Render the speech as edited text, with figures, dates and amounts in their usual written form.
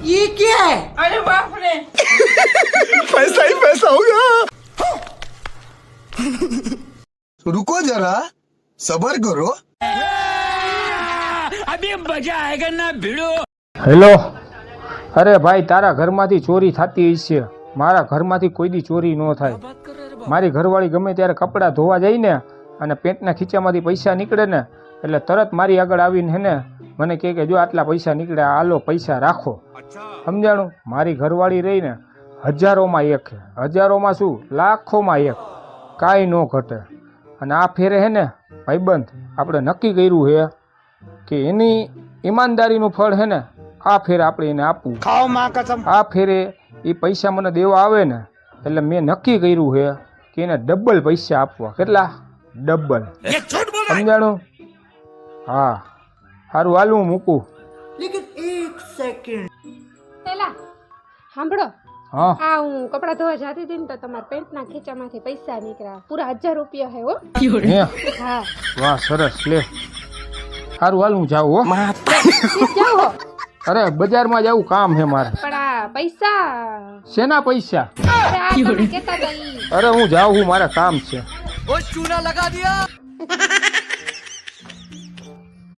ये क्या है? अरे बाप रे पैसा ही पैसा होगा। रुको जरा सबर करो। अभी मजा आएगा ना भिड़ो। હેલો, અરે ભાઈ તારા ઘરમાંથી ચોરી થતી હશે, મારા ઘરમાંથી કોઈ દી ચોરી ન થાય. મારી ઘરવાળી ગમે ત્યારે કપડાં ધોવા જાય ને અને પેન્ટના ખીચામાંથી પૈસા નીકળે ને એટલે તરત મારી આગળ આવીને હે ને મને કહે કે જો આટલા પૈસા નીકળ્યા, આલો પૈસા રાખો. સમજાણું? મારી ઘરવાળી રહીને હજારોમાં એક, હજારોમાં શું લાખોમાં એક, કાંઈ ન ઘટે. અને આ ફેરે હે ને ભાઈબંધ આપણે નક્કી કર્યું છે કે એની ઈમાનદારીનું ફળ હે ને આ ફેરે આપણે એને આપવું. આ ફેરે એ પૈસા મને દેવા આવે ને એટલે મેં નક્કી કર્યું છે કે એને ડબલ પૈસા આપવા. કેટલા? ડબલ. સમજાણું? હા, સારું હાલું હું મૂકું. लेकिन एक सेकंड. પેલા સાંભળો, હા આ હું કપડાં ધોવા જતી હતી ને તો તમારા પેન્ટના ખીચામાંથી પૈસા નીકળ્યા, પૂરા 1000 રૂપિયા હે હો. હે હા, વાહ સરસ. લે સારું હાલ હું જાઉં હો. જાઓ. અરે બજારમાં જવું કામ છે મારે. પણ આ પૈસા, શેના પૈસા? અરે આ તમે કહેતા હતા ઈ. અરે હું જાઉં છું, મારે કામ છે. वो चूना लगा दिया.